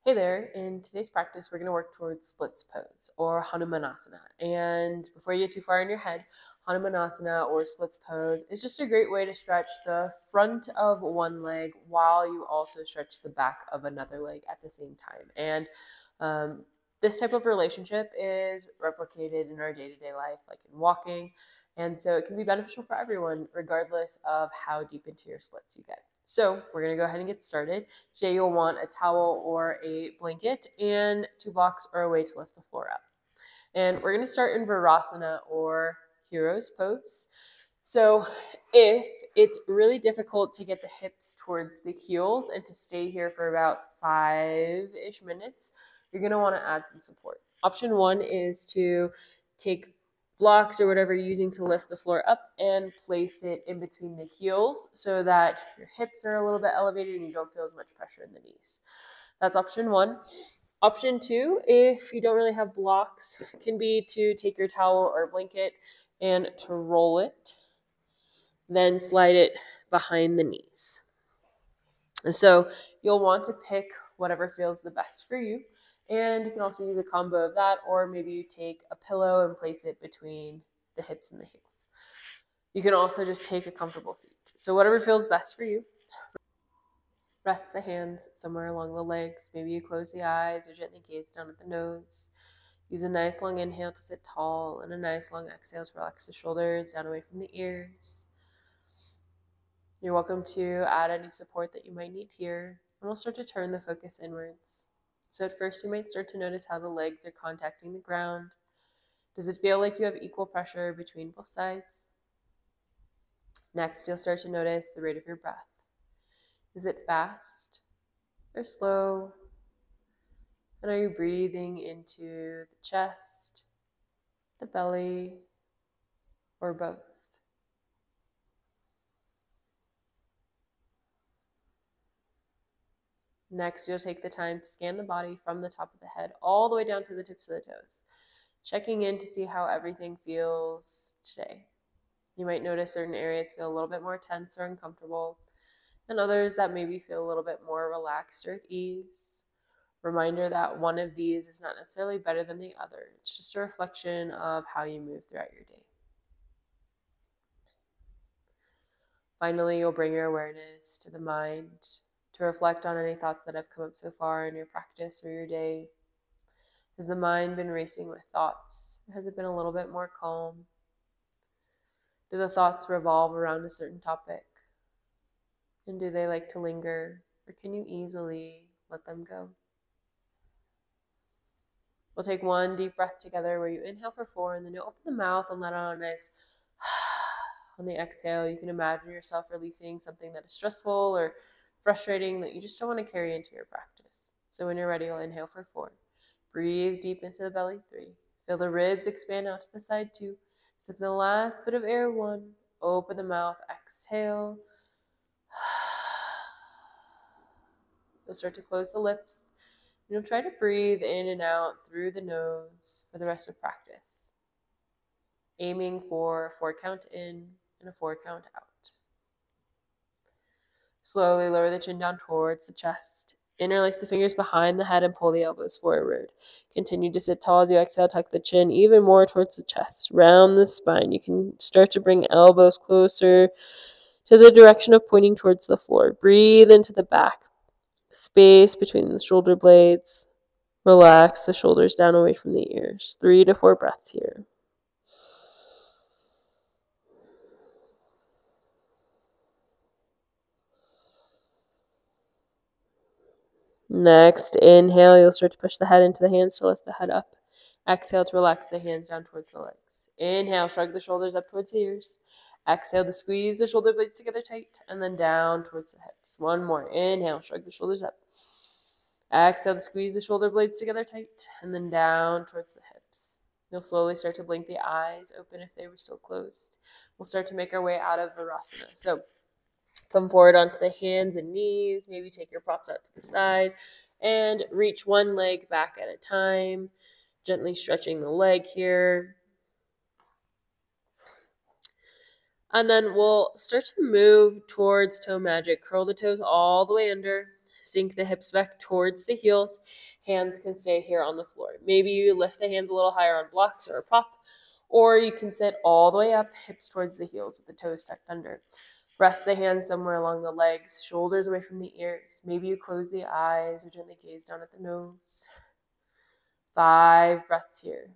Hey there, in today's practice, we're going to work towards splits pose or Hanumanasana. And before you get too far in your head, Hanumanasana or splits pose is just a great way to stretch the front of one leg while you also stretch the back of another leg at the same time. And this type of relationship is replicated in our day-to-day life, like in walking. And so it can be beneficial for everyone, regardless of how deep into your splits you get. So we're going to go ahead and get started. Today you'll want a towel or a blanket and 2 blocks or a way to lift the floor up. And we're going to start in Virasana or Hero's Pose. So if it's really difficult to get the hips towards the heels and to stay here for about 5-ish minutes, you're going to want to add some support. Option 1 is to take blocks or whatever you're using to lift the floor up and place it in between the heels so that your hips are a little bit elevated and you don't feel as much pressure in the knees. That's option 1. Option 2, if you don't really have blocks, can be to take your towel or blanket and to roll it, then slide it behind the knees. So you'll want to pick whatever feels the best for you. And you can also use a combo of that, or maybe you take a pillow and place it between the hips and the heels. You can also just take a comfortable seat. So whatever feels best for you. Rest the hands somewhere along the legs. Maybe you close the eyes or gently gaze down at the nose. Use a nice long inhale to sit tall and a nice long exhale to relax the shoulders down away from the ears. You're welcome to add any support that you might need here, and we'll start to turn the focus inwards. So at first you might start to notice how the legs are contacting the ground. Does it feel like you have equal pressure between both sides? Next, you'll start to notice the rate of your breath. Is it fast or slow? And are you breathing into the chest, the belly, or both? Next, you'll take the time to scan the body from the top of the head all the way down to the tips of the toes, checking in to see how everything feels today. You might notice certain areas feel a little bit more tense or uncomfortable, and others that maybe feel a little bit more relaxed or at ease. Reminder that one of these is not necessarily better than the other. It's just a reflection of how you move throughout your day. Finally, you'll bring your awareness to the mind to reflect on any thoughts that have come up so far in your practice or your day. Has the mind been racing with thoughts? Or has it been a little bit more calm? Do the thoughts revolve around a certain topic? And do they like to linger? Or can you easily let them go? We'll take one deep breath together where you inhale for 4 and then you'll open the mouth and let out a nice on the exhale. You can imagine yourself releasing something that is stressful or frustrating that you just don't want to carry into your practice. So when you're ready, you'll inhale for 4. Breathe deep into the belly, 3. Feel the ribs expand out to the side, 2. Sip the last bit of air, 1. Open the mouth, exhale. You'll start to close the lips. You'll try to breathe in and out through the nose for the rest of practice, aiming for a 4 count in and a 4 count out. Slowly lower the chin down towards the chest. Interlace the fingers behind the head and pull the elbows forward. Continue to sit tall as you exhale. Tuck the chin even more towards the chest. Round the spine. You can start to bring elbows closer to the direction of pointing towards the floor. Breathe into the back. Space between the shoulder blades. Relax the shoulders down away from the ears. 3 to 4 breaths here. Next, inhale, you'll start to push the head into the hands to lift the head up. Exhale to relax the hands down towards the legs. Inhale, shrug the shoulders up towards the ears. Exhale to squeeze the shoulder blades together tight and then down towards the hips. One more. Inhale, shrug the shoulders up. Exhale to squeeze the shoulder blades together tight and then down towards the hips. You'll slowly start to blink the eyes open if they were still closed. We'll start to make our way out of Virasana. So come forward onto the hands and knees. Maybe take your props out to the side and reach one leg back at a time. Gently stretching the leg here. And then we'll start to move towards toe magic. Curl the toes all the way under. Sink the hips back towards the heels. Hands can stay here on the floor. Maybe you lift the hands a little higher on blocks or a prop, or you can sit all the way up, hips towards the heels with the toes tucked under. Rest the hands somewhere along the legs, shoulders away from the ears. Maybe you close the eyes or gently gaze down at the nose. 5 breaths here.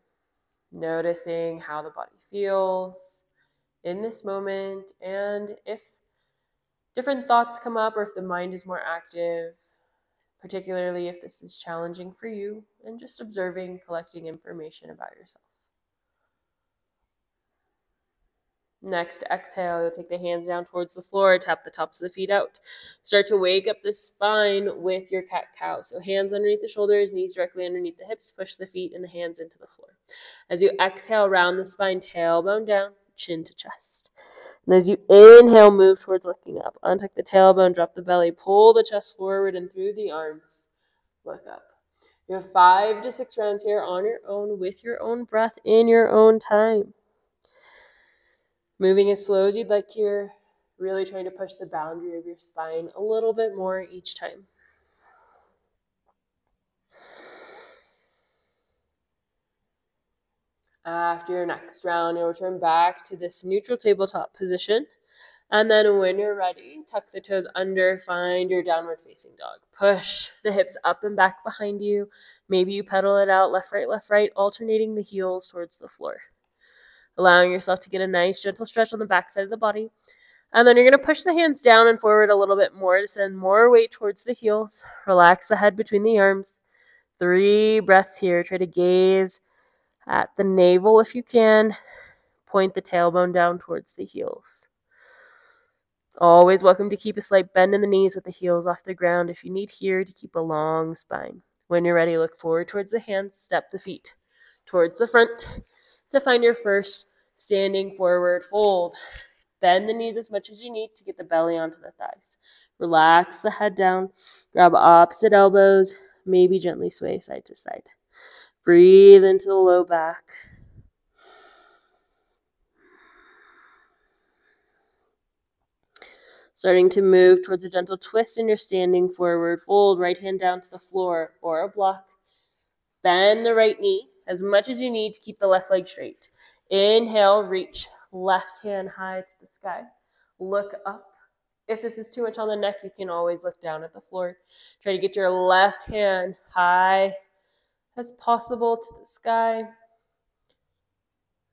Noticing how the body feels in this moment, and if different thoughts come up or if the mind is more active, particularly if this is challenging for you, and just observing, collecting information about yourself. Next, exhale, you'll take the hands down towards the floor, tap the tops of the feet out. Start to wake up the spine with your cat-cow. So hands underneath the shoulders, knees directly underneath the hips, push the feet and the hands into the floor. As you exhale, round the spine, tailbone down, chin to chest. And as you inhale, move towards looking up. Untuck the tailbone, drop the belly, pull the chest forward and through the arms. Look up. You have 5 to 6 rounds here on your own with your own breath in your own time. Moving as slow as you'd like here, really trying to push the boundary of your spine a little bit more each time. After your next round, you'll return back to this neutral tabletop position. And then when you're ready, tuck the toes under, find your downward facing dog. Push the hips up and back behind you. Maybe you pedal it out, left, right, alternating the heels towards the floor. Allowing yourself to get a nice gentle stretch on the back side of the body. And then you're going to push the hands down and forward a little bit more to send more weight towards the heels. Relax the head between the arms. 3 breaths here. Try to gaze at the navel if you can. Point the tailbone down towards the heels. Always welcome to keep a slight bend in the knees with the heels off the ground if you need here to keep a long spine. When you're ready, look forward towards the hands. Step the feet towards the front to find your first standing forward fold. Bend the knees as much as you need to get the belly onto the thighs. Relax the head down. Grab opposite elbows. Maybe gently sway side to side. Breathe into the low back. Starting to move towards a gentle twist in your standing forward fold. Right hand down to the floor or a block. Bend the right knee as much as you need to keep the left leg straight. Inhale, reach left hand high to the sky. Look up. If this is too much on the neck, you can always look down at the floor. Try to get your left hand high as possible to the sky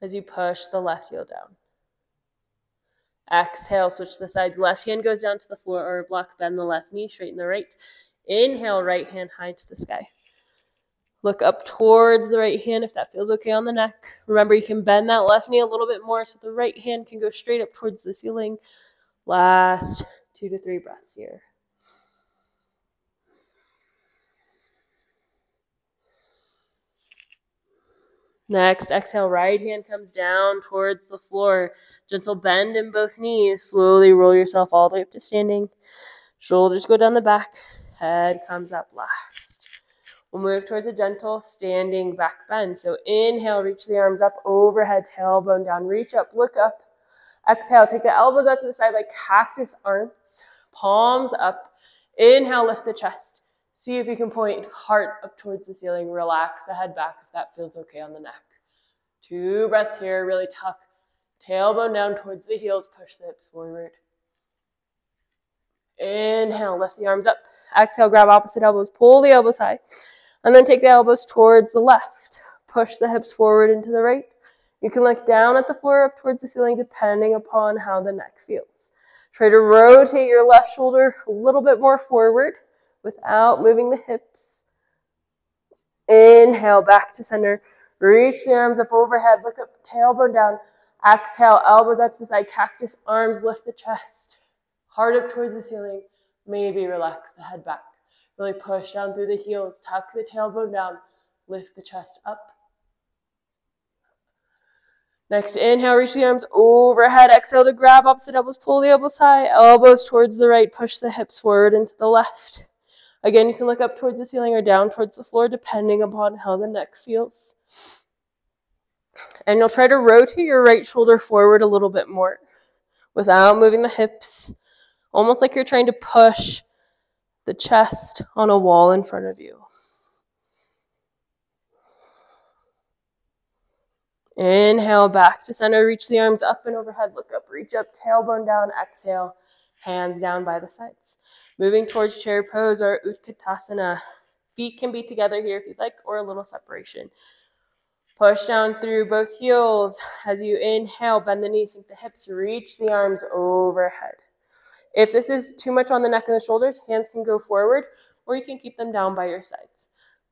as you push the left heel down. Exhale, switch the sides. Left hand goes down to the floor or a block. Bend the left knee, straighten the right. Inhale, right hand high to the sky. Look up towards the right hand if that feels okay on the neck. Remember, you can bend that left knee a little bit more so the right hand can go straight up towards the ceiling. Last 2 to 3 breaths here. Next, exhale, right hand comes down towards the floor. Gentle bend in both knees. Slowly roll yourself all the way up to standing. Shoulders go down the back. Head comes up last. We'll move towards a gentle standing back bend. So inhale, reach the arms up overhead, tailbone down. Reach up, look up. Exhale, take the elbows out to the side like cactus arms. Palms up. Inhale, lift the chest. See if you can point heart up towards the ceiling. Relax the head back if that feels okay on the neck. 2 breaths here. Really tuck. Tailbone down towards the heels. Push the hips forward. Inhale, lift the arms up. Exhale, grab opposite elbows. Pull the elbows high. And then take the elbows towards the left. Push the hips forward into the right. You can look down at the floor up towards the ceiling depending upon how the neck feels. Try to rotate your left shoulder a little bit more forward without moving the hips. Inhale, back to center. Reach the arms up overhead. Look up, tailbone down. Exhale, elbows out to the side. Cactus arms, lift the chest. Heart up towards the ceiling. Maybe relax the head back. Really push down through the heels. Tuck the tailbone down. Lift the chest up. Next, inhale, reach the arms overhead. Exhale to grab opposite elbows. Pull the elbows high. Elbows towards the right. Push the hips forward into the left. Again, you can look up towards the ceiling or down towards the floor depending upon how the neck feels. And you'll try to rotate your right shoulder forward a little bit more without moving the hips. Almost like you're trying to push the chest on a wall in front of you. Inhale, back to center. Reach the arms up and overhead. Look up, reach up, tailbone down. Exhale, hands down by the sides. Moving towards chair pose or Utkatasana. Feet can be together here if you'd like, or a little separation. Push down through both heels. As you inhale, bend the knees, sink the hips, reach the arms overhead. If this is too much on the neck and the shoulders, hands can go forward, or you can keep them down by your sides.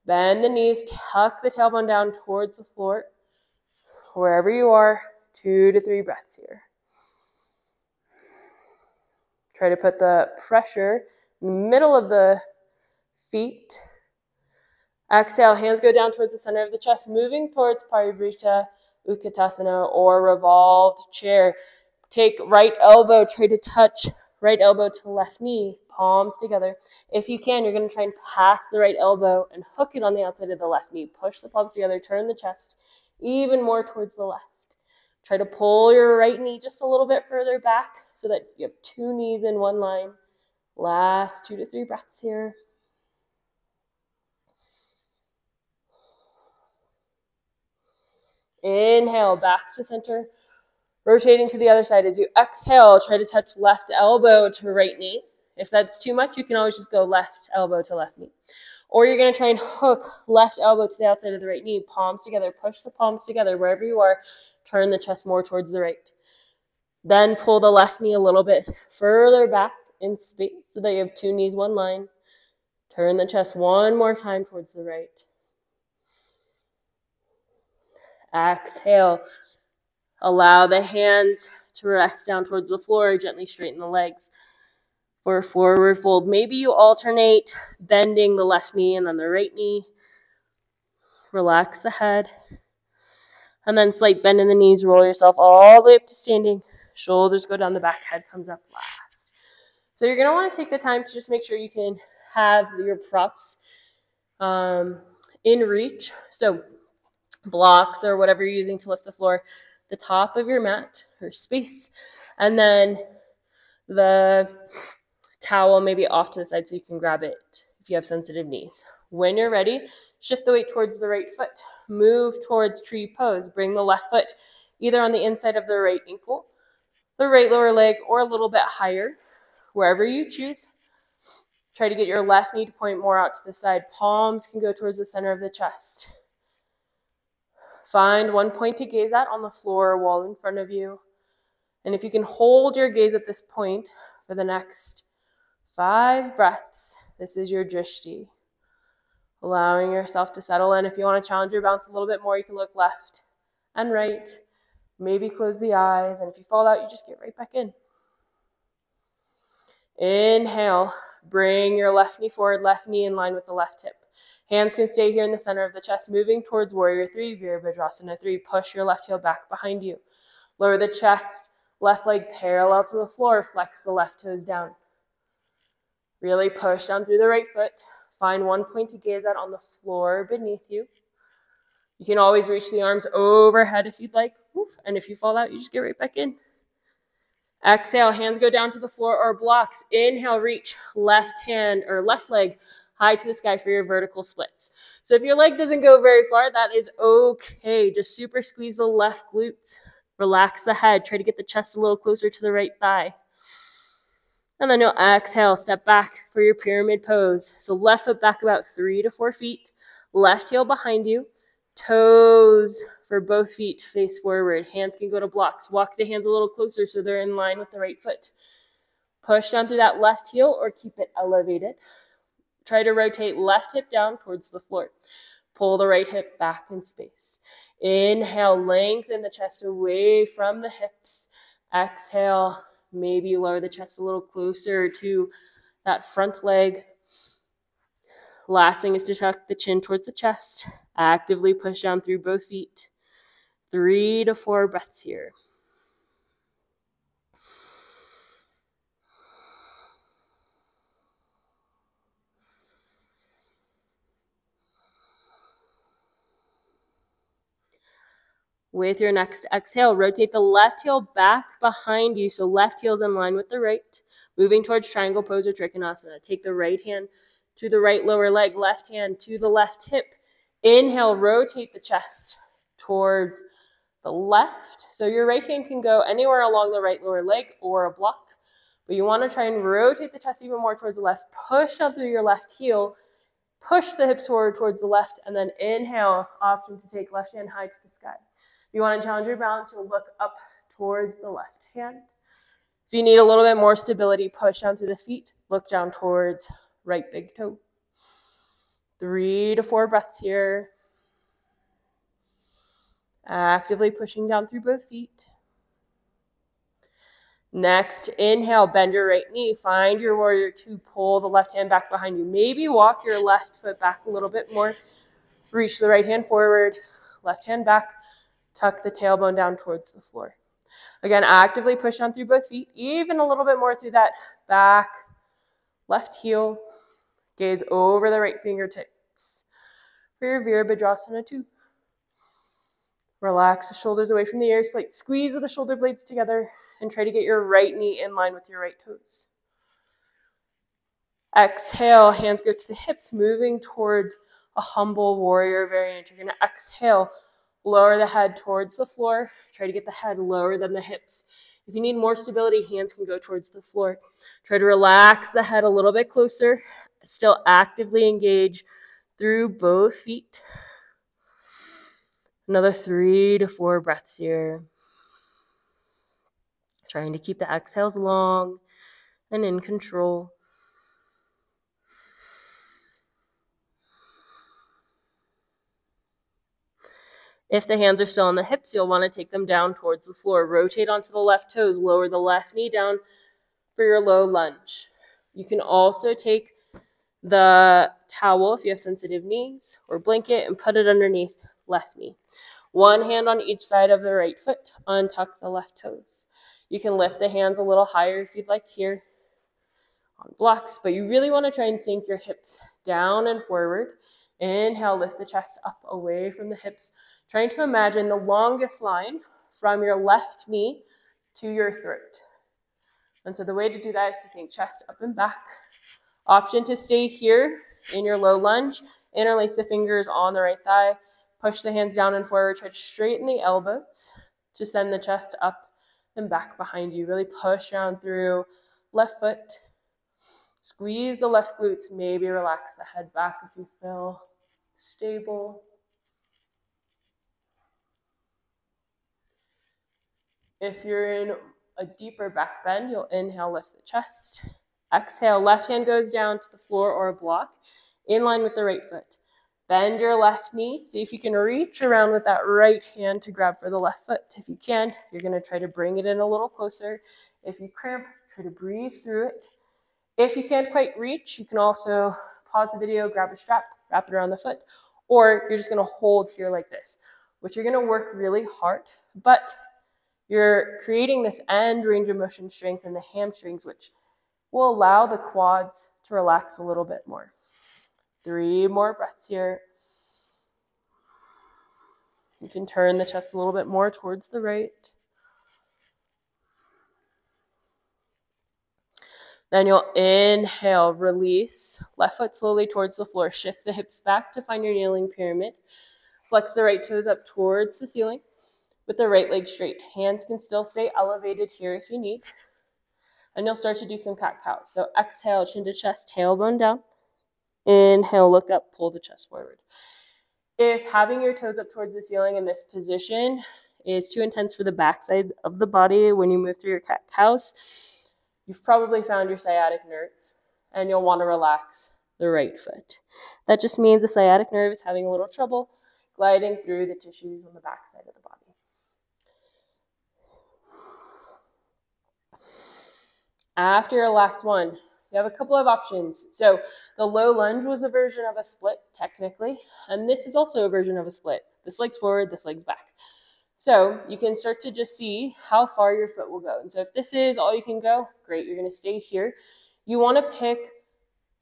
Bend the knees, tuck the tailbone down towards the floor. Wherever you are, 2 to 3 breaths here. Try to put the pressure in the middle of the feet. Exhale, hands go down towards the center of the chest, moving towards Parivrita Utkatasana or revolved chair. Take right elbow, try to touch right elbow to left knee, palms together. If you can, you're going to try and pass the right elbow and hook it on the outside of the left knee. Push the palms together, turn the chest even more towards the left. Try to pull your right knee just a little bit further back so that you have 2 knees in one line. Last 2 to 3 breaths here. Inhale, back to center. Rotating to the other side. As you exhale, try to touch left elbow to right knee. If that's too much, you can always just go left elbow to left knee. Or you're going to try and hook left elbow to the outside of the right knee, palms together, push the palms together wherever you are, turn the chest more towards the right. Then pull the left knee a little bit further back in space so that you have 2 knees, one line. Turn the chest one more time towards the right. Exhale. Allow the hands to rest down towards the floor, gently straighten the legs. For a forward fold, maybe you alternate bending the left knee and then the right knee. Relax the head. And then slight bend in the knees, roll yourself all the way up to standing. Shoulders go down the back, head comes up last. So you're going to want to take the time to just make sure you can have your props in reach. So blocks or whatever you're using to lift the floor, the top of your mat or space, and then the towel maybe off to the side so you can grab it if you have sensitive knees. When you're ready, shift the weight towards the right foot. Move towards tree pose. Bring the left foot either on the inside of the right ankle, the right lower leg, or a little bit higher, wherever you choose. Try to get your left knee to point more out to the side. Palms can go towards the center of the chest. Find one point to gaze at on the floor or wall in front of you. And if you can hold your gaze at this point for the next 5 breaths, this is your drishti. Allowing yourself to settle in. If you want to challenge your bounce a little bit more, you can look left and right. Maybe close the eyes. And if you fall out, you just get right back in. Inhale. Bring your left knee forward, left knee in line with the left hip. Hands can stay here in the center of the chest, moving towards Warrior 3, Virabhadrasana 3. Push your left heel back behind you. Lower the chest, left leg parallel to the floor. Flex the left toes down. Really push down through the right foot. Find one point to gaze at on the floor beneath you. You can always reach the arms overhead if you'd like. And if you fall out, you just get right back in. Exhale, hands go down to the floor or blocks. Inhale, reach left hand or left leg high to the sky for your vertical splits. So if your leg doesn't go very far, that is okay. Just super squeeze the left glutes. Relax the head. Try to get the chest a little closer to the right thigh. And then you'll exhale, step back for your pyramid pose. So left foot back about 3 to 4 feet. Left heel behind you. Toes for both feet face forward. Hands can go to blocks. Walk the hands a little closer so they're in line with the right foot. Push down through that left heel or keep it elevated. Try to rotate left hip down towards the floor. Pull the right hip back in space. Inhale, lengthen the chest away from the hips. Exhale, maybe lower the chest a little closer to that front leg. Last thing is to tuck the chin towards the chest. Actively push down through both feet. 3 to 4 breaths here. With your next exhale, rotate the left heel back behind you. So left heel's in line with the right. Moving towards triangle pose or trikonasana. Take the right hand to the right lower leg, left hand to the left hip. Inhale, rotate the chest towards the left. So your right hand can go anywhere along the right lower leg or a block. But you want to try and rotate the chest even more towards the left. Push down through your left heel. Push the hips forward towards the left. And then inhale, option to take left hand high to the sky. If you want to challenge your balance, you'll look up towards the left hand. If you need a little bit more stability, push down through the feet. Look down towards right big toe. 3 to 4 breaths here. Actively pushing down through both feet. Next, inhale, bend your right knee. Find your warrior two. Pull the left hand back behind you. Maybe walk your left foot back a little bit more. Reach the right hand forward, left hand back. Tuck the tailbone down towards the floor. Again, actively push down through both feet, even a little bit more through that back left heel. Gaze over the right fingertips for your Virabhadrasana 2. Relax the shoulders away from the ears, slight squeeze of the shoulder blades together, and try to get your right knee in line with your right toes. Exhale, hands go to the hips, moving towards a humble warrior variant. You're going to exhale, lower the head towards the floor. Try to get the head lower than the hips. If you need more stability, hands can go towards the floor. Try to relax the head a little bit closer. Still actively engage through both feet. Another 3 to 4 breaths here. Trying to keep the exhales long and in control. If the hands are still on the hips, you'll want to take them down towards the floor. Rotate onto the left toes. Lower the left knee down for your low lunge. You can also take the towel, if you have sensitive knees, or blanket, and put it underneath left knee. One hand on each side of the right foot. Untuck the left toes. You can lift the hands a little higher if you'd like here on blocks, but you really want to try and sink your hips down and forward. Inhale, lift the chest up away from the hips. Trying to imagine the longest line from your left knee to your throat. And so the way to do that is to think chest up and back. Option to stay here in your low lunge. Interlace the fingers on the right thigh. Push the hands down and forward. Try to straighten the elbows to send the chest up and back behind you. Really push down through left foot. Squeeze the left glutes. Maybe relax the head back if you feel stable. If you're in a deeper back bend, you'll inhale, lift the chest. Exhale, left hand goes down to the floor or a block in line with the right foot. Bend your left knee. See if you can reach around with that right hand to grab for the left foot. If you can, you're going to try to bring it in a little closer. If you cramp, try to breathe through it. If you can't quite reach, you can also pause the video, grab a strap, wrap it around the foot, or you're just going to hold here like this, which you're going to work really hard, but you're creating this end range of motion strength in the hamstrings, which will allow the quads to relax a little bit more. 3 more breaths here. You can turn the chest a little bit more towards the right. Then you'll inhale, release. Left foot slowly towards the floor. Shift the hips back to find your kneeling pyramid. Flex the right toes up towards the ceiling with the right leg straight. Hands can still stay elevated here if you need. And you'll start to do some cat-cows. So exhale, chin to chest, tailbone down. Inhale, look up, pull the chest forward. If having your toes up towards the ceiling in this position is too intense for the backside of the body when you move through your cat-cows, you've probably found your sciatic nerve, and you'll want to relax the right foot. That just means the sciatic nerve is having a little trouble gliding through the tissues on the backside of the body. After your last one, you have a couple of options. So the low lunge was a version of a split, technically, and this is also a version of a split. This leg's forward, this leg's back. So you can start to just see how far your foot will go. And so if this is all you can go, great, you're going to stay here. You want to pick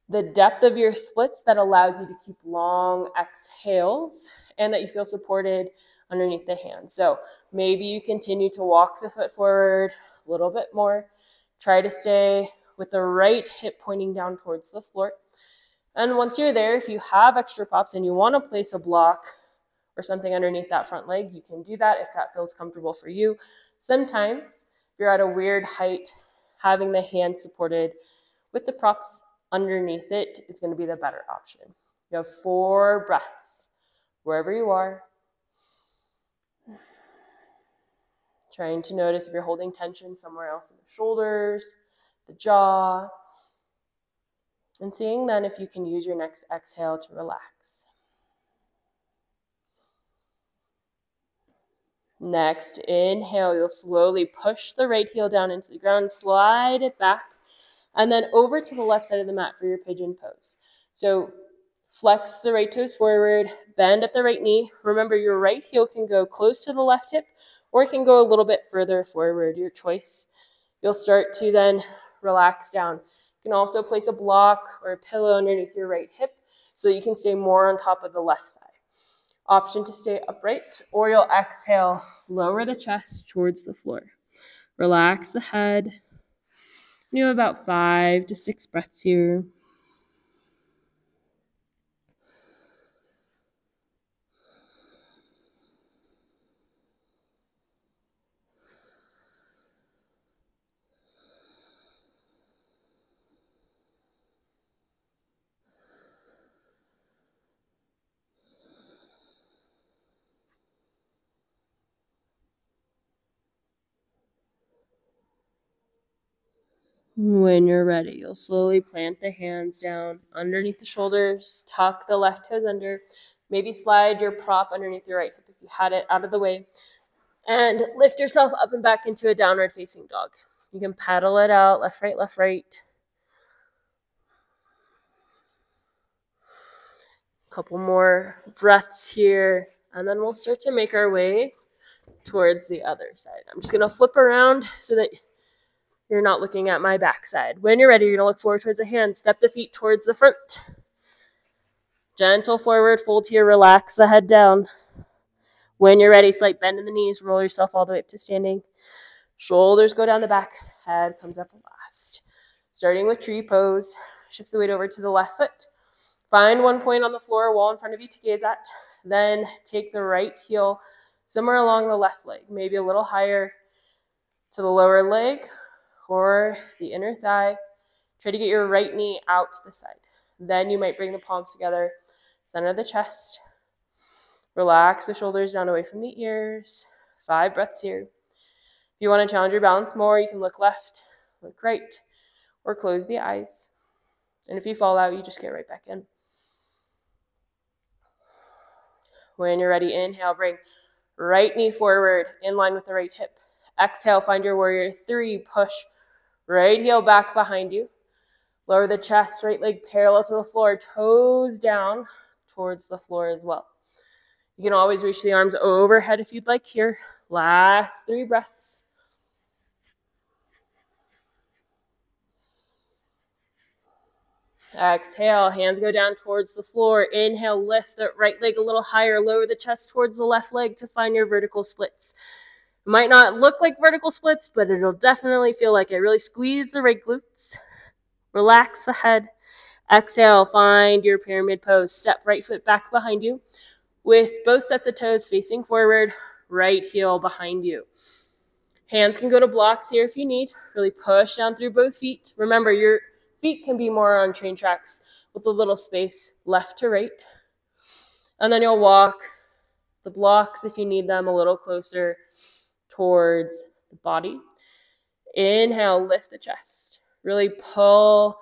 the depth of your splits that allows you to keep long exhales and that you feel supported underneath the hand. So maybe you continue to walk the foot forward a little bit more. Try to stay with the right hip pointing down towards the floor. And once you're there, if you have extra props and you want to place a block or something underneath that front leg, you can do that if that feels comfortable for you. Sometimes, if you're at a weird height, having the hand supported with the props underneath it is going to be the better option. You have 4 breaths wherever you are. Trying to notice if you're holding tension somewhere else in the shoulders, the jaw, and seeing then if you can use your next exhale to relax. Next, inhale, you'll slowly push the right heel down into the ground, slide it back, and then over to the left side of the mat for your pigeon pose. So flex the right toes forward, bend at the right knee. Remember, your right heel can go close to the left hip, or it can go a little bit further forward, your choice. You'll start to then relax down. You can also place a block or a pillow underneath your right hip so you can stay more on top of the left thigh. Option to stay upright, or you'll exhale, lower the chest towards the floor. Relax the head. You have about 5 to 6 breaths here. When you're ready, you'll slowly plant the hands down underneath the shoulders, tuck the left toes under, maybe slide your prop underneath your right hip if you had it out of the way, and lift yourself up and back into a downward facing dog. You can paddle it out, left, right, left, right. Couple more breaths here, and then we'll start to make our way towards the other side. I'm just going to flip around so that you're not looking at my backside. When you're ready, you're going to look forward towards the hands. Step the feet towards the front. Gentle forward fold here. Relax the head down. When you're ready, slight bend in the knees. Roll yourself all the way up to standing. Shoulders go down the back. Head comes up last. Starting with tree pose. Shift the weight over to the left foot. Find one point on the floor, wall in front of you to gaze at. Then take the right heel somewhere along the left leg. Maybe a little higher to the lower leg or the inner thigh. Try to get your right knee out to the side. Then you might bring the palms together, center of the chest. Relax the shoulders down away from the ears. 5 breaths here. If you want to challenge your balance more, you can look left, look right, or close the eyes. And if you fall out, you just get right back in. When you're ready, inhale, bring right knee forward in line with the right hip. Exhale, find your warrior 3, push right heel back behind you. Lower the chest, right leg parallel to the floor, toes down towards the floor as well. You can always reach the arms overhead if you'd like here. Last 3 breaths. Exhale, hands go down towards the floor. Inhale, lift the right leg a little higher. Lower the chest towards the left leg to find your vertical splits. It might not look like vertical splits, but it'll definitely feel like it. Really squeeze the right glutes. Relax the head. Exhale, find your pyramid pose. Step right foot back behind you with both sets of toes facing forward, right heel behind you. Hands can go to blocks here if you need. Really push down through both feet. Remember, your feet can be more on train tracks with a little space left to right. And then you'll walk the blocks if you need them a little closer towards the body. Inhale, lift the chest. Really pull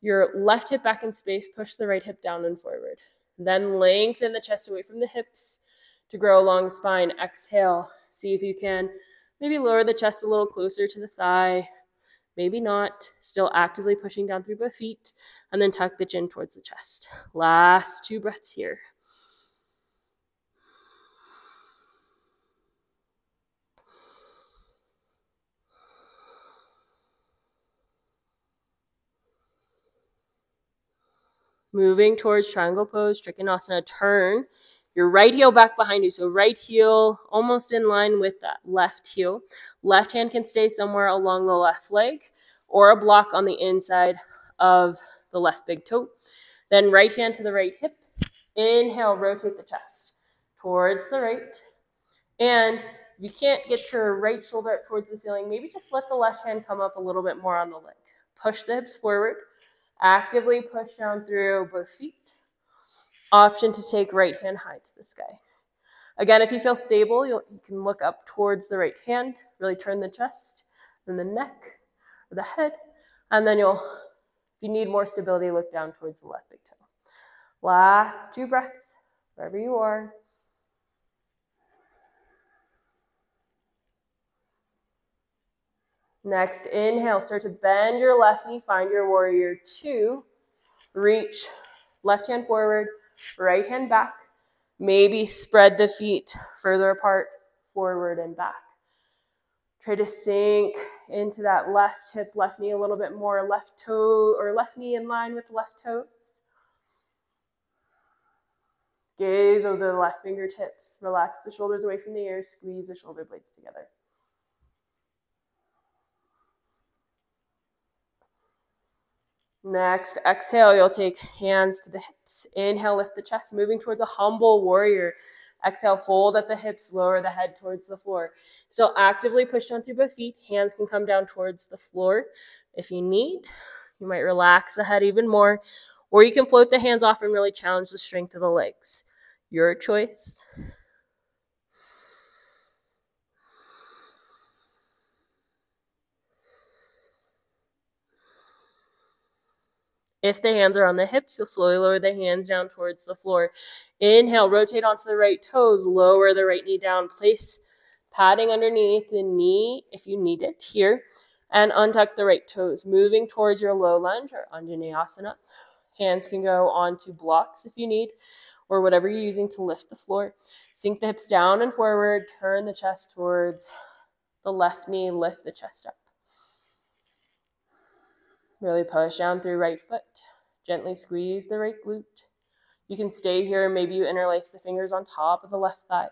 your left hip back in space, push the right hip down and forward. Then lengthen the chest away from the hips to grow along the spine. Exhale, see if you can maybe lower the chest a little closer to the thigh. Maybe not, still actively pushing down through both feet, and then tuck the chin towards the chest. Last 2 breaths here. Moving towards triangle pose, Trikonasana, turn your right heel back behind you. So right heel almost in line with that left heel. Left hand can stay somewhere along the left leg, or a block on the inside of the left big toe. Then right hand to the right hip. Inhale, rotate the chest towards the right. And if you can't get your right shoulder up towards the ceiling, maybe just let the left hand come up a little bit more on the leg. Push the hips forward. Actively push down through both feet. Option to take right hand high to the sky. Again, if you feel stable, you can look up towards the right hand, really turn the chest, then the neck, or the head, and then if you need more stability, look down towards the left big toe. Last 2 breaths, wherever you are. Next, inhale, start to bend your left knee, find your warrior 2. Reach, left hand forward, right hand back. Maybe spread the feet further apart, forward and back. Try to sink into that left hip, left knee a little bit more, left toe or left knee in line with left toes. Gaze over the left fingertips. Relax the shoulders away from the ears. Squeeze the shoulder blades together. Next, exhale, you'll take hands to the hips. Inhale, lift the chest, moving towards a humble warrior. Exhale, fold at the hips, lower the head towards the floor. So actively push down through both feet. Hands can come down towards the floor if you need. You might relax the head even more, or you can float the hands off and really challenge the strength of the legs. Your choice. If the hands are on the hips, you'll slowly lower the hands down towards the floor. Inhale, rotate onto the right toes, lower the right knee down, place padding underneath the knee if you need it here, and untuck the right toes, moving towards your low lunge or Unsafe. Hands can go onto blocks if you need, or whatever you're using to lift the floor. Sink the hips down and forward, turn the chest towards the left knee, lift the chest up. Really push down through right foot. Gently squeeze the right glute. You can stay here. Maybe you interlace the fingers on top of the left thigh.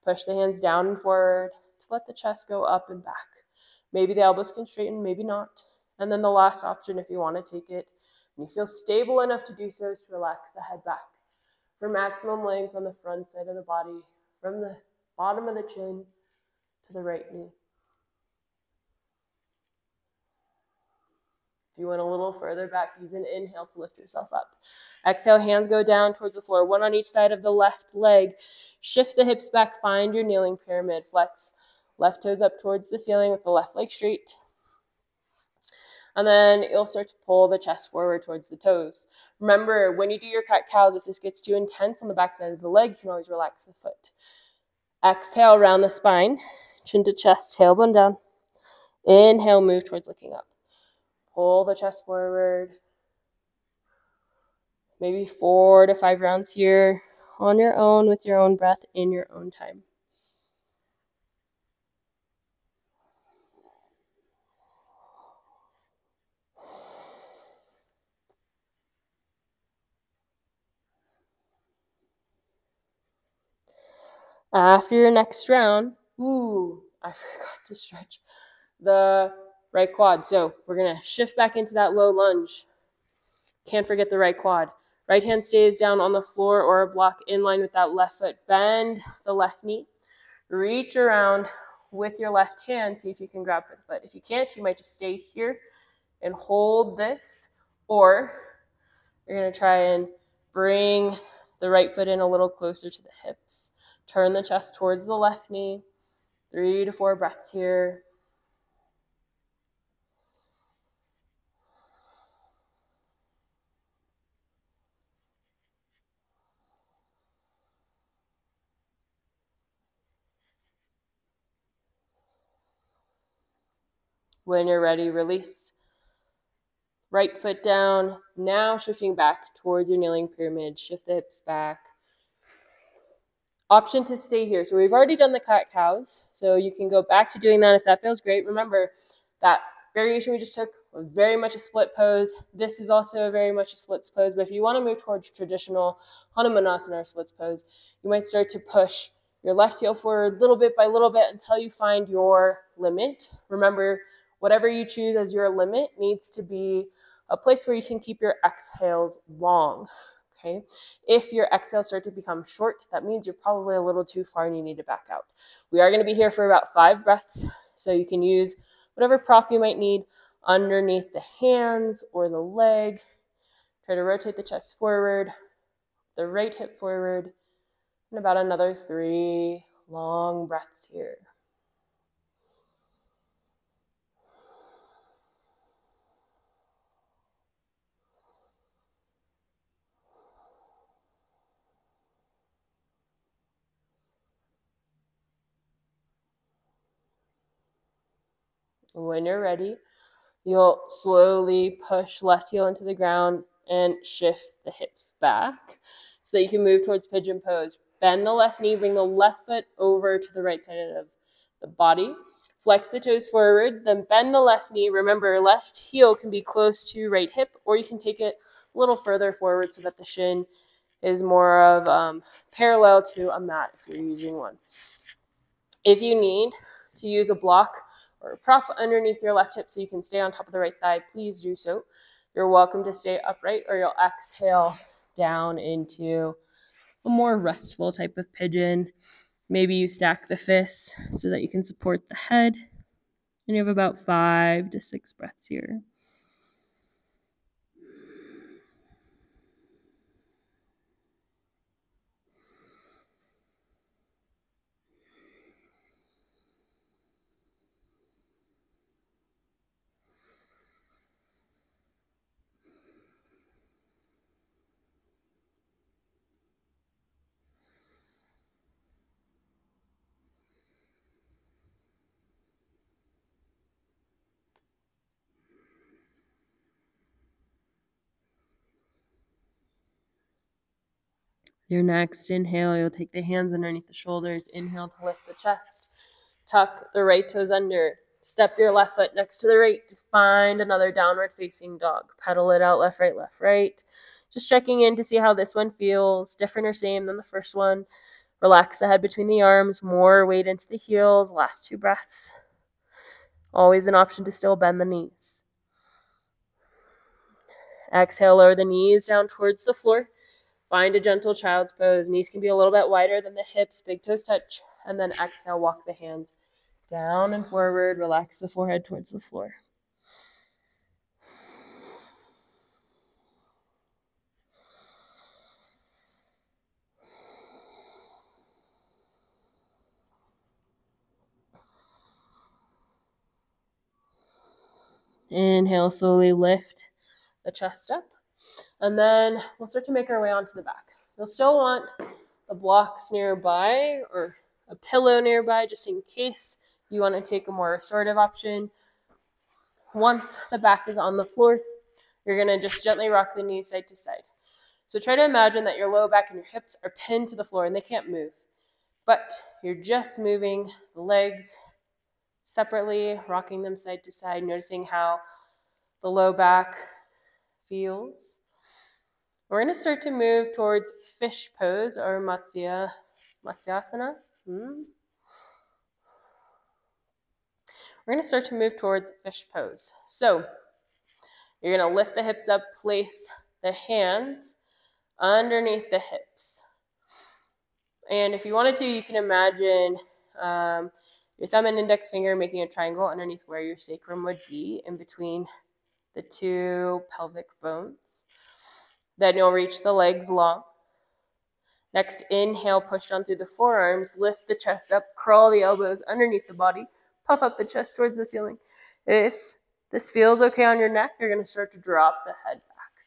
Push the hands down and forward to let the chest go up and back. Maybe the elbows can straighten, maybe not. And then the last option, if you want to take it, and you feel stable enough to do so, is to relax the head back for maximum length on the front side of the body, from the bottom of the chin to the right knee. If you went a little further back, use an inhale to lift yourself up. Exhale, hands go down towards the floor, one on each side of the left leg. Shift the hips back, find your kneeling pyramid. Flex left toes up towards the ceiling with the left leg straight. And then you'll start to pull the chest forward towards the toes. Remember, when you do your cat cows, if this gets too intense on the back side of the leg, you can always relax the foot. Exhale, round the spine, chin to chest, tailbone down. Inhale, move towards looking up. Pull the chest forward. Maybe 4 to 5 rounds here on your own with your own breath in your own time. After your next round, I forgot to stretch the right quad. So we're going to shift back into that low lunge. Can't forget the right quad. Right hand stays down on the floor or a block in line with that left foot. Bend the left knee. Reach around with your left hand. See if you can grab for the foot. If you can't, you might just stay here and hold this. Or you're going to try and bring the right foot in a little closer to the hips. Turn the chest towards the left knee. 3 to 4 breaths here. When you're ready, release. Right foot down. Now shifting back towards your kneeling pyramid. Shift the hips back. Option to stay here. So we've already done the cat cows. So you can go back to doing that if that feels great. Remember, that variation we just took was very much a split pose. This is also very much a splits pose. But if you want to move towards traditional Hanumanasana or splits pose, you might start to push your left heel forward little bit by little bit until you find your limit. Remember, whatever you choose as your limit needs to be a place where you can keep your exhales long. Okay. If your exhales start to become short, that means you're probably a little too far and you need to back out. We are going to be here for about 5 breaths, so you can use whatever prop you might need underneath the hands or the leg. Try to rotate the chest forward, the right hip forward, and about another 3 long breaths here. When you're ready, you'll slowly push left heel into the ground and shift the hips back so that you can move towards pigeon pose. Bend the left knee, bring the left foot over to the right side of the body. Flex the toes forward, then bend the left knee. Remember, left heel can be close to right hip, or you can take it a little further forward so that the shin is more of parallel to a mat if you're using one. If you need to use a block or a prop underneath your left hip so you can stay on top of the right thigh, please do so. You're welcome to stay upright, or you'll exhale down into a more restful type of pigeon. Maybe you stack the fists so that you can support the head. And you have about 5 to 6 breaths here. Your next inhale, you'll take the hands underneath the shoulders. Inhale to lift the chest. Tuck the right toes under. Step your left foot next to the right to find another downward facing dog. Pedal it out, left, right, left, right. Just checking in to see how this one feels. Different or same than the first one. Relax the head between the arms. More weight into the heels. Last 2 breaths. Always an option to still bend the knees. Exhale, lower the knees down towards the floor. Find a gentle child's pose. Knees can be a little bit wider than the hips. Big toes touch. And then exhale, walk the hands down and forward. Relax the forehead towards the floor. Inhale, slowly lift the chest up. And then we'll start to make our way onto the back. You'll still want the blocks nearby or a pillow nearby just in case you want to take a more restorative option. Once the back is on the floor, you're going to just gently rock the knees side to side. So try to imagine that your low back and your hips are pinned to the floor and they can't move. But you're just moving the legs separately, rocking them side to side, noticing how the low back feels. We're going to start to move towards fish pose or Matsyasana. We're going to start to move towards fish pose. So you're going to lift the hips up, place the hands underneath the hips. And if you wanted to, you can imagine your thumb and index finger making a triangle underneath where your sacrum would be, in between the 2 pelvic bones. Then you'll reach the legs long. Next, inhale, push down through the forearms, lift the chest up, crawl the elbows underneath the body, puff up the chest towards the ceiling. If this feels okay on your neck, you're going to start to drop the head back.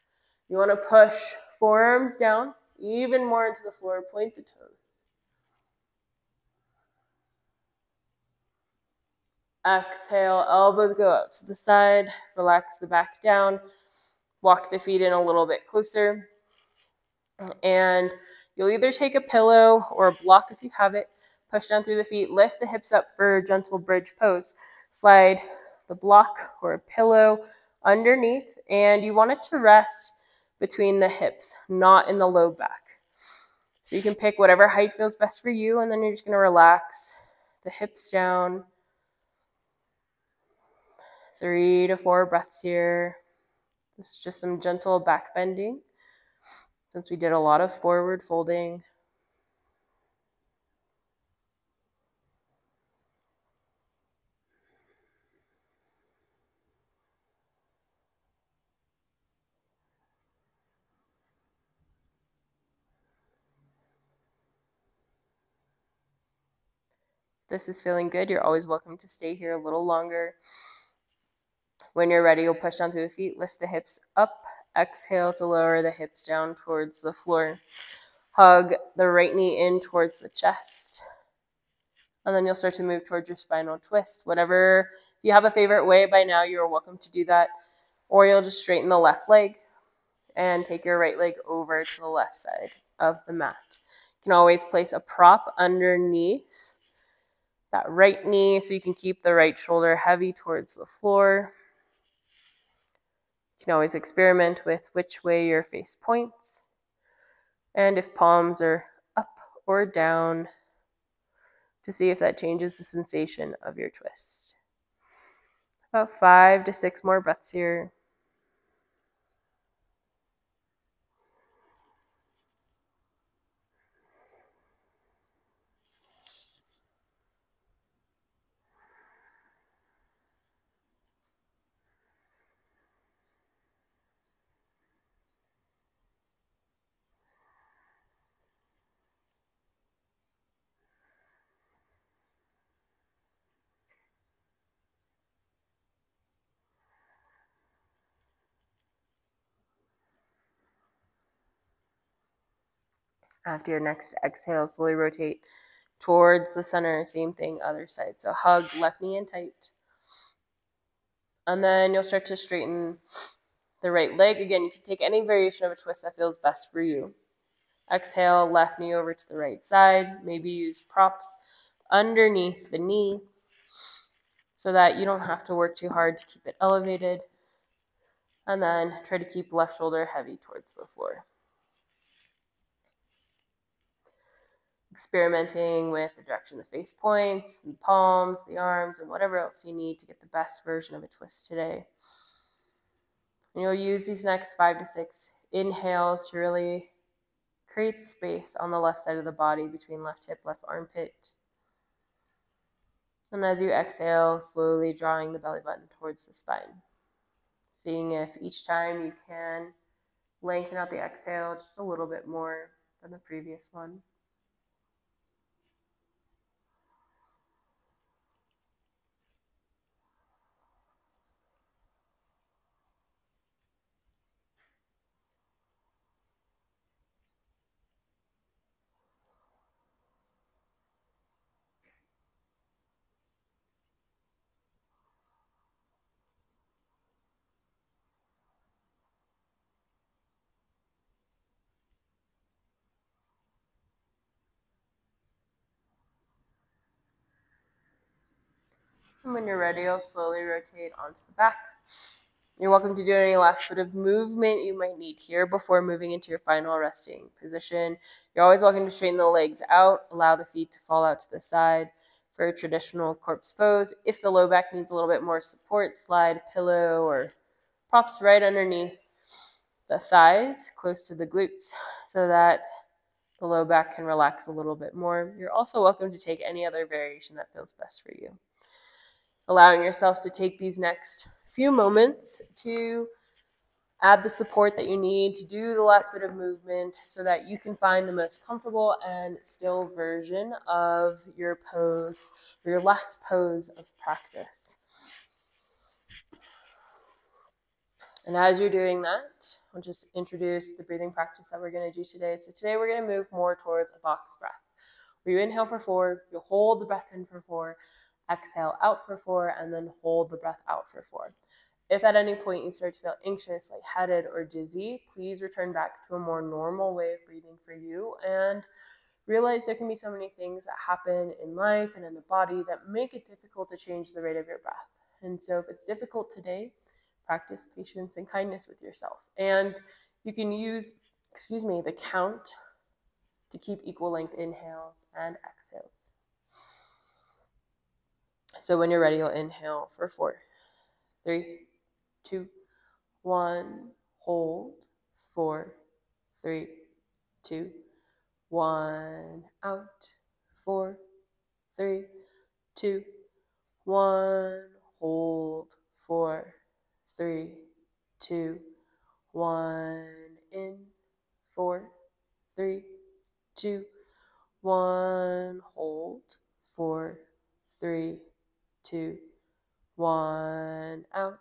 You want to push forearms down, even more into the floor, point the toes. Exhale, elbows go up to the side, relax the back down, walk the feet in a little bit closer. And you'll either take a pillow or a block if you have it, push down through the feet, lift the hips up for a gentle bridge pose. Slide the block or a pillow underneath, and you want it to rest between the hips, not in the low back. So you can pick whatever height feels best for you, and then you're just going to relax the hips down. 3 to 4 breaths here. This is just some gentle back bending since we did a lot of forward folding. This is feeling good. You're always welcome to stay here a little longer. When you're ready, you'll push down through the feet, lift the hips up. Exhale to lower the hips down towards the floor. Hug the right knee in towards the chest. And then you'll start to move towards your spinal twist. Whatever, if you have a favorite way by now, you're welcome to do that. Or you'll just straighten the left leg and take your right leg over to the left side of the mat. You can always place a prop underneath that right knee so you can keep the right shoulder heavy towards the floor. You can always experiment with which way your face points and if palms are up or down to see if that changes the sensation of your twist. About 5 to 6 more breaths here. After your next exhale, slowly rotate towards the center. Same thing, other side. So hug left knee in tight. And then you'll start to straighten the right leg. Again, you can take any variation of a twist that feels best for you. Exhale, left knee over to the right side. Maybe use props underneath the knee so that you don't have to work too hard to keep it elevated. And then try to keep left shoulder heavy towards the floor. Experimenting with the direction the face points, the palms, the arms, and whatever else you need to get the best version of a twist today. And you'll use these next 5 to 6 inhales to really create space on the left side of the body between left hip, left armpit. And as you exhale, slowly drawing the belly button towards the spine. Seeing if each time you can lengthen out the exhale just a little bit more than the previous one. And when you're ready, you'll slowly rotate onto the back. You're welcome to do any last bit of movement you might need here before moving into your final resting position. You're always welcome to straighten the legs out, allow the feet to fall out to the side for a traditional corpse pose. If the low back needs a little bit more support, slide a pillow or props right underneath the thighs, close to the glutes, so that the low back can relax a little bit more. You're also welcome to take any other variation that feels best for you. Allowing yourself to take these next few moments to add the support that you need to do the last bit of movement so that you can find the most comfortable and still version of your pose, or your last pose of practice. And as you're doing that, I'll just introduce the breathing practice that we're going to do today. So today we're going to move more towards a box breath, where you inhale for 4, you hold the breath in for 4, exhale out for 4, and then hold the breath out for 4. If at any point you start to feel anxious, lightheaded, or dizzy, please return back to a more normal way of breathing for you and realize there can be so many things that happen in life and in the body that make it difficult to change the rate of your breath. And so if it's difficult today, practice patience and kindness with yourself. And you can use, the count to keep equal length inhales and exhales. So when you're ready, you'll inhale for 4, 3, 2, 1. Hold. 4, 3, 2, 1. Out. 4, 3, 2, 1. Hold. 4, 3, 2, 1. In. 4, 3, 2, 1. Hold. 4, 3, 2, 1. Out.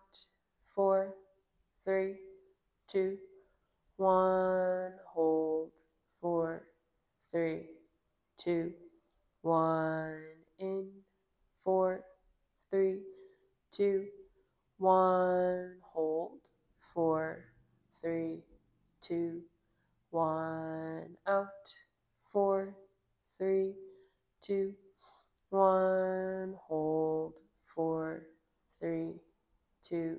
4, 3, 2, 1. Hold. 4, 3, 2, 1. In. 4, 3, 2, 1. Hold. 4, 3, 2, 1. Out. 4, 3, 2, 1. Hold. 4, 3, 2,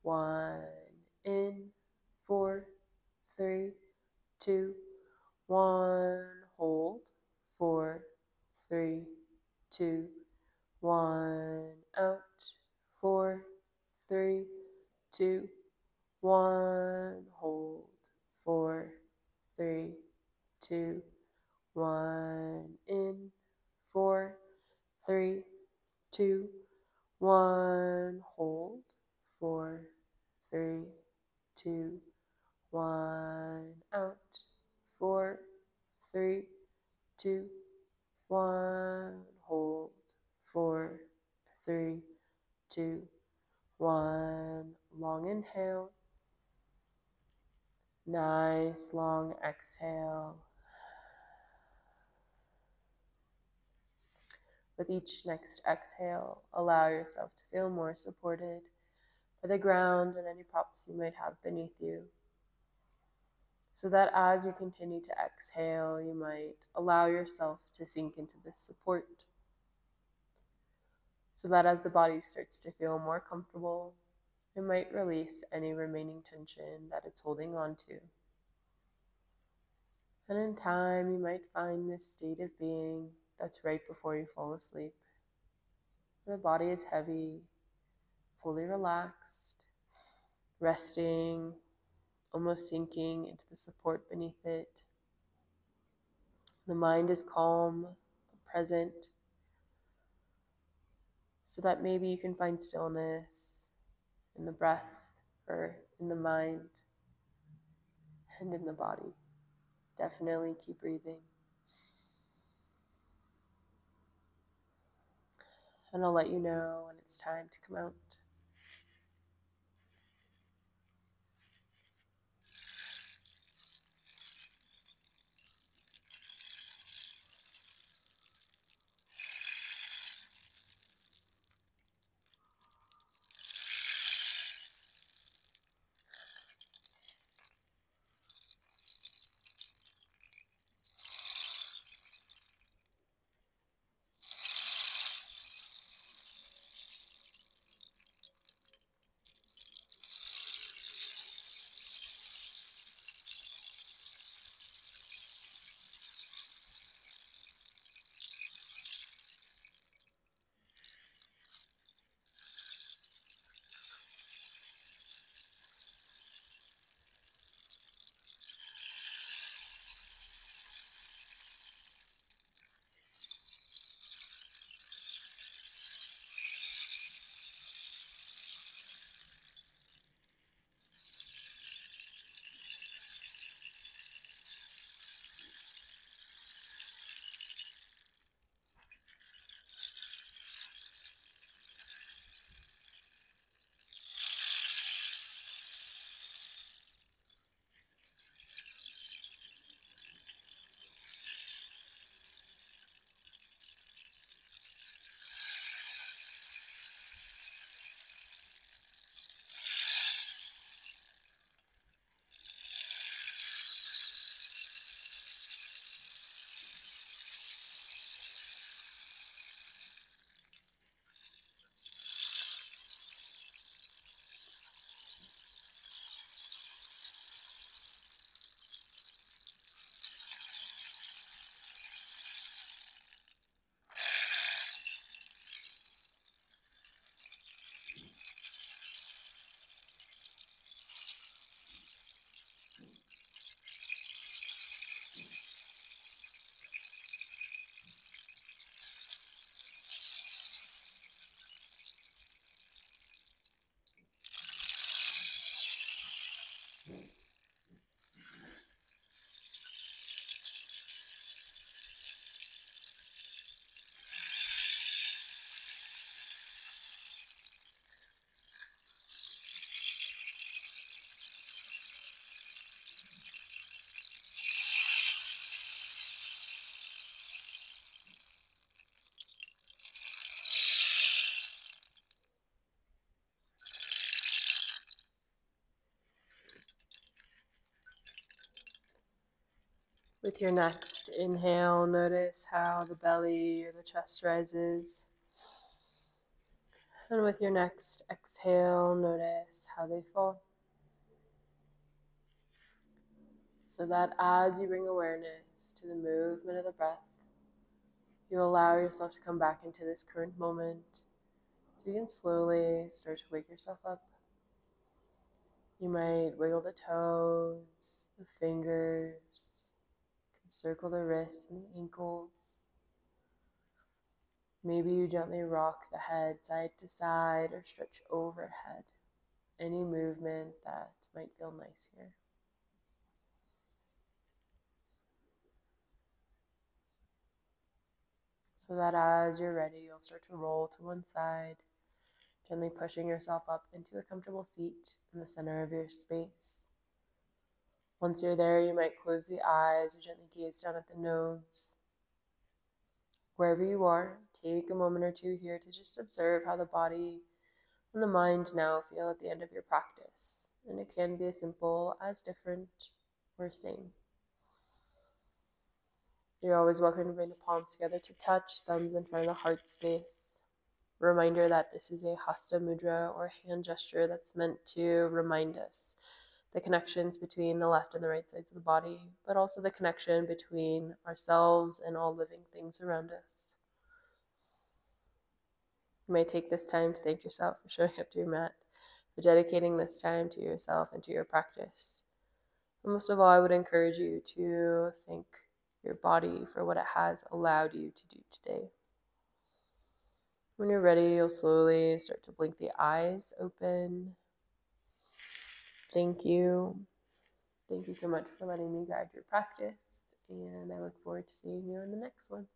1. In. 4, 3, 2, 1. Hold. 4, 3, 2, 1. Out. 4, 3, 2, 1. Hold. 4, 3, 2, 1. In. 4, 3, 2, 1. Hold. 4, 3, 2, 1. Out. 4, 3, 2, 1. Hold. 4, 3, 2, 1. Long inhale. Nice long exhale. With each next exhale, allow yourself to feel more supported by the ground and any props you might have beneath you. So that as you continue to exhale, you might allow yourself to sink into this support. So that as the body starts to feel more comfortable, it might release any remaining tension that it's holding on to. And in time, you might find this state of being that's right before you fall asleep. The body is heavy, fully relaxed, resting, almost sinking into the support beneath it. The mind is calm, present, so that maybe you can find stillness in the breath or in the mind and in the body. Definitely keep breathing. And I'll let you know when it's time to come out. With your next inhale, notice how the belly or the chest rises. And with your next exhale, notice how they fall. So that as you bring awareness to the movement of the breath, you allow yourself to come back into this current moment. So you can slowly start to wake yourself up. You might wiggle the toes, the fingers, circle the wrists and the ankles. Maybe you gently rock the head side to side or stretch overhead. Any movement that might feel nice here. So that as you're ready, you'll start to roll to one side, gently pushing yourself up into a comfortable seat in the center of your space. Once you're there, you might close the eyes or gently gaze down at the nose. Wherever you are, take a moment or two here to just observe how the body and the mind now feel at the end of your practice. And it can be as simple as different or same. You're always welcome to bring the palms together to touch, thumbs in front of the heart space. A reminder that this is a hasta mudra or hand gesture that's meant to remind us the connections between the left and the right sides of the body, but also the connection between ourselves and all living things around us. You may take this time to thank yourself for showing up to your mat, for dedicating this time to yourself and to your practice. And most of all, I would encourage you to thank your body for what it has allowed you to do today. When you're ready, you'll slowly start to blink the eyes open. Thank you. Thank you so much for letting me guide your practice, and I look forward to seeing you in the next one.